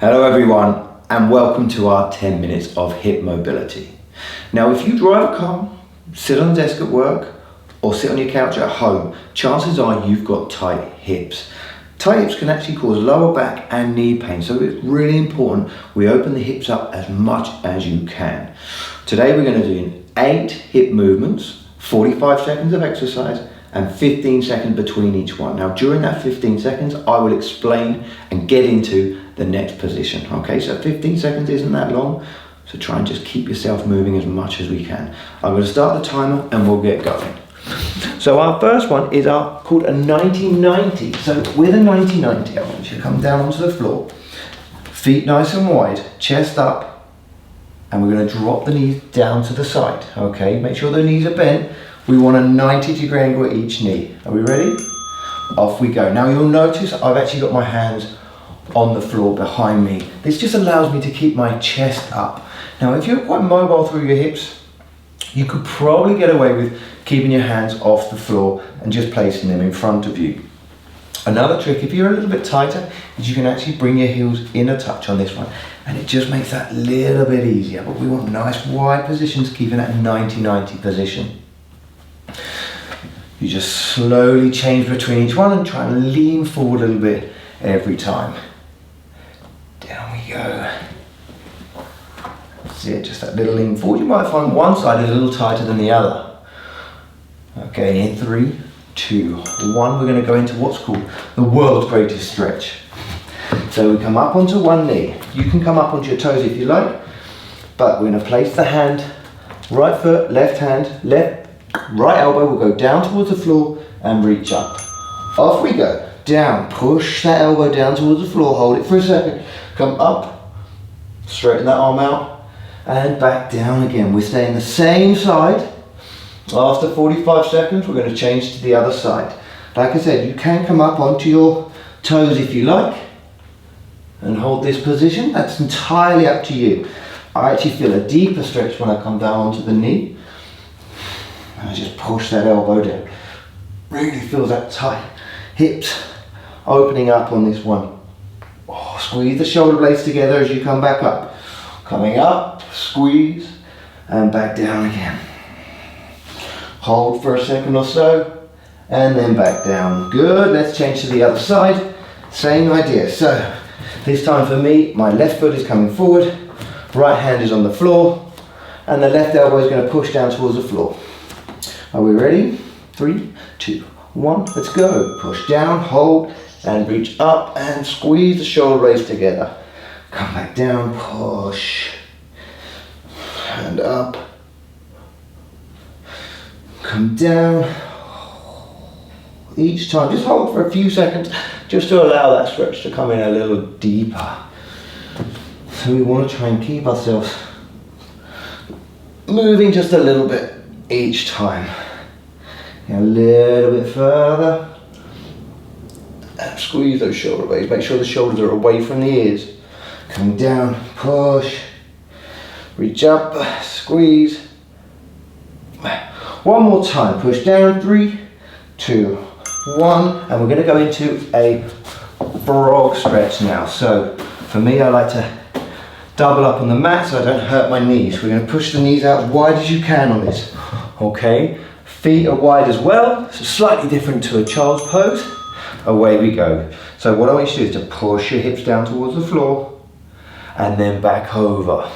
Hello everyone, and welcome to our 10 minutes of hip mobility. Now if you drive a car, sit on the desk at work, or sit on your couch at home, chances are you've got tight hips. Tight hips can actually cause lower back and knee pain, so it's really important we open the hips up as much as you can. Today we're going to do 8 hip movements, 45 seconds of exercise, and 15 seconds between each one. Now during that 15 seconds, I will explain and get into the next position. Okay, so 15 seconds isn't that long, so try and just keep yourself moving as much as we can. I'm going to start the timer and we'll get going. So our first one is called a 90-90. So with a 90-90, I want you to come down onto the floor, feet nice and wide, chest up, and we're going to drop the knees down to the side. Okay, make sure the knees are bent. We want a 90-degree angle at each knee. Are we ready? Off we go. Now you'll notice I've actually got my hands on the floor behind me. This just allows me to keep my chest up. Now if you're quite mobile through your hips, you could probably get away with keeping your hands off the floor and just placing them in front of you. Another trick, if you're a little bit tighter, is you can actually bring your heels in a touch on this one, and it just makes that a little bit easier. But we want nice wide positions, keeping that 90-90 position. You just slowly change between each one and try and lean forward a little bit every time. Down we go. That's it, just that little lean forward. You might find one side a little tighter than the other. Okay, in 3, 2, 1, we're going to go into what's called the world's greatest stretch. So we come up onto one knee. You can come up onto your toes if you like, but we're going to place the hand, right foot, left hand, right elbow will go down towards the floor and reach up. Off we go. Down, push that elbow down towards the floor, hold it for a second, come up, straighten that arm out, and back down again. We're staying the same side. After 45 seconds, we're going to change to the other side. Like I said, you can come up onto your toes if you like, and hold this position. That's entirely up to you. I actually feel a deeper stretch when I come down onto the knee. And I just push that elbow down. Really feel that tight. Hips opening up on this one. Oh, squeeze the shoulder blades together as you come back up. Coming up, squeeze, and back down again. Hold for a second or so, and then back down. Good, let's change to the other side. Same idea. So, this time for me, my left foot is coming forward, right hand is on the floor, and the left elbow is going to push down towards the floor. Are we ready? 3, 2, 1, let's go. Push down, hold, and reach up and squeeze the shoulder blades together. Come back down, push, and up. Come down. Each time, just hold for a few seconds, just to allow that stretch to come in a little deeper. So we want to try and keep ourselves moving just a little bit each time. A little bit further. And squeeze those shoulder blades. Make sure the shoulders are away from the ears. Come down, push, reach up, squeeze. One more time, push down, 3, 2, 1, and we're going to go into a frog stretch now. So for me, I like to double up on the mat so I don't hurt my knees. We're going to push the knees out as wide as you can on this. Okay, feet are wide as well, so slightly different to a child's pose. Away we go. So what I want you to do is to push your hips down towards the floor and then back over.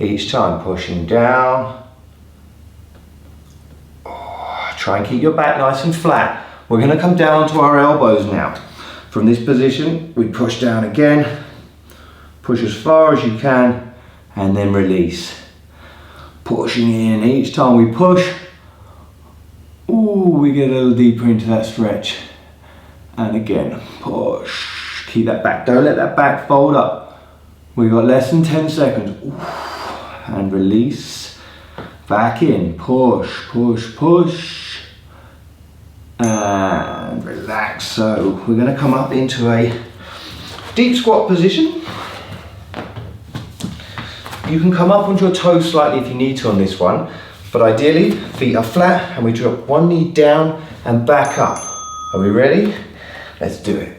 Each time pushing down. Oh, try and keep your back nice and flat. We're going to come down to our elbows now. From this position, we push down again. Push as far as you can and then release. Pushing in. Each time we push, we get a little deeper into that stretch. And again, push. Keep that back. Don't let that back fold up. We've got less than 10 seconds. And release. Back in. Push, push, push. And relax. So we're going to come up into a deep squat position. You can come up onto your toes slightly if you need to on this one. But ideally, feet are flat and we drop one knee down and back up. Are we ready? Let's do it.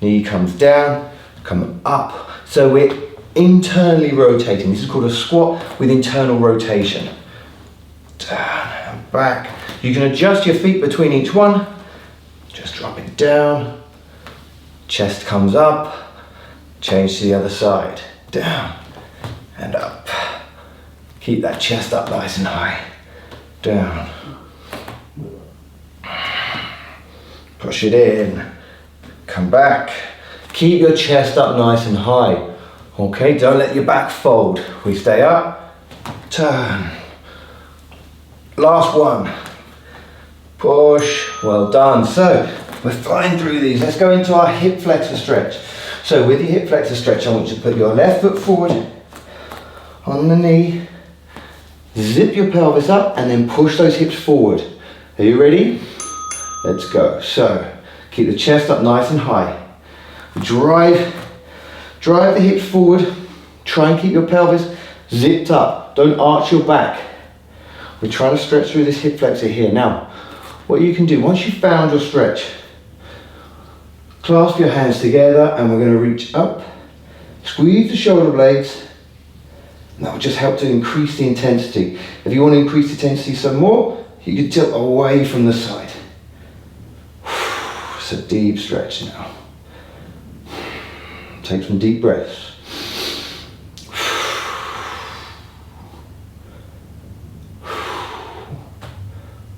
Knee comes down, come up. So we're internally rotating. This is called a squat with internal rotation. Down and back. You can adjust your feet between each one. Just drop it down. Chest comes up. Change to the other side. Down and up. Keep that chest up nice and high. Down. Push it in. Come back. Keep your chest up nice and high. Okay, don't let your back fold. We stay up. Turn. Last one. Push. Well done. So we're flying through these. Let's go into our hip flexor stretch. So with your hip flexor stretch, I want you to put your left foot forward on the knee. Zip your pelvis up and then push those hips forward. Are you ready? Let's go. So keep the chest up nice and high. Drive the hips forward. Try and keep your pelvis zipped up. Don't arch your back. We're trying to stretch through this hip flexor here. Now, what you can do, once you've found your stretch, clasp your hands together and we're going to reach up. Squeeze the shoulder blades. And that will just help to increase the intensity. If you want to increase the intensity some more, you can tilt away from the side. It's a deep stretch now. Take some deep breaths.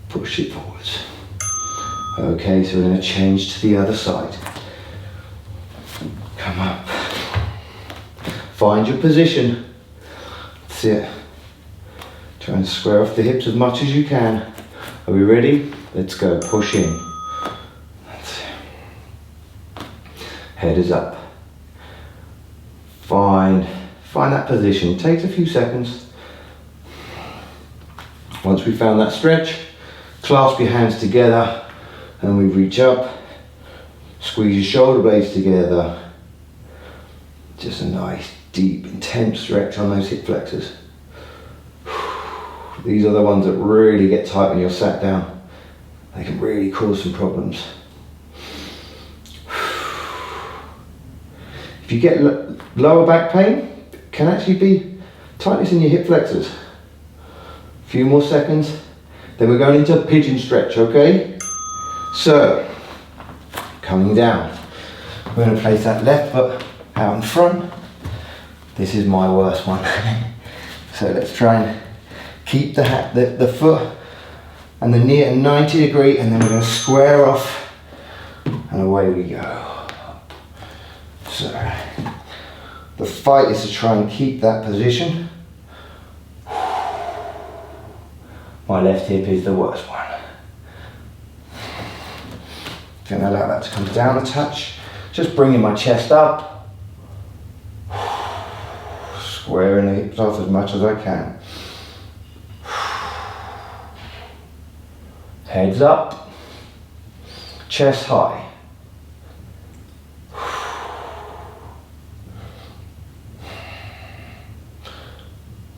Push it forwards. Okay, so we're going to change to the other side. Come up. Find your position. That's it. Try and square off the hips as much as you can. Are we ready? Let's go. Push in. That's it. Head is up. Find that position. It takes a few seconds. Once we've found that stretch, clasp your hands together and we reach up. Squeeze your shoulder blades together. Just a nice, deep, intense stretch on those hip flexors. These are the ones that really get tight when you're sat down. They can really cause some problems. If you get lower back pain, it can actually be tightness in your hip flexors. A few more seconds, then we're going into a pigeon stretch, okay? So, coming down, we're going to place that left foot out in front. This is my worst one. So let's try and keep the foot and the knee at 90 degree, and then we're going to square off and away we go. So the fight is to try and keep that position. My left hip is the worst one. Going to allow that to come down a touch. Just bringing my chest up. Squaring the hips off as much as I can. Heads up. Chest high.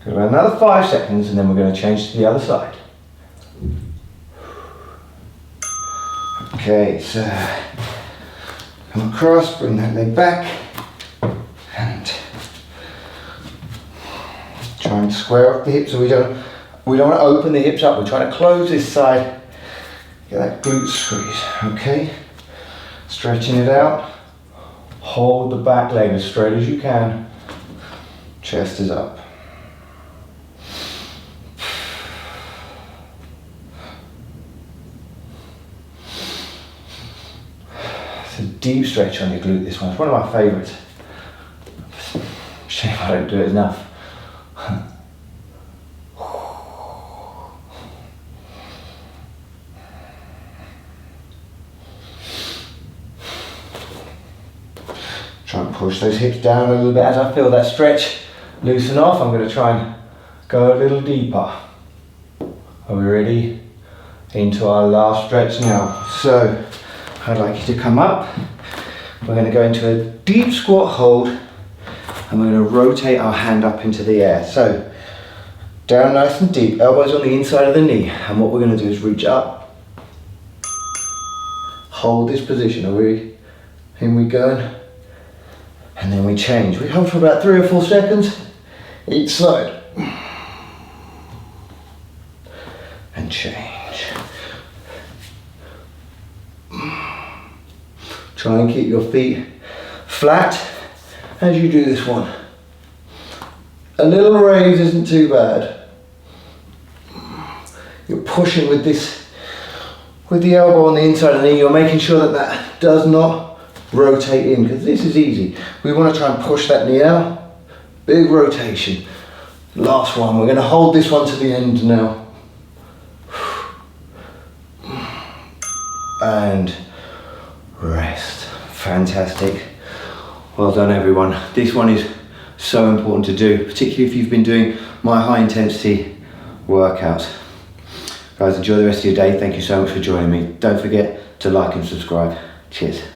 Another 5 seconds and then we're going to change to the other side. Okay, so come across, bring that leg back and try and square up the hips so we don't want to open the hips up. We're trying to close this side. Get that glute squeeze, okay? Stretching it out. Hold the back leg as straight as you can. Chest is up. It's a deep stretch on your glute, this one. It's one of my favourites. Shame I don't do it enough. Try and push those hips down a little bit as I feel that stretch loosen off. I'm going to try and go a little deeper. Are we ready? Into our last stretch now. So I'd like you to come up. We're going to go into a deep squat hold and we're going to rotate our hand up into the air. So down nice and deep, elbows on the inside of the knee, and what we're going to do is reach up, hold this position. Are we? In we go. And then we change. We hold for about 3 or 4 seconds each side. And change. Try and keep your feet flat as you do this one. A little raise isn't too bad. You're pushing with the elbow on the inside of the knee. You're making sure that that does not rotate in, because this is easy. We want to try and push that knee out. Big rotation. Last one. We're going to hold this one to the end now. And rest. Fantastic. Well done, everyone. This one is so important to do, particularly if you've been doing my high intensity workouts. Guys, enjoy the rest of your day. Thank you so much for joining me. Don't forget to like and subscribe. Cheers.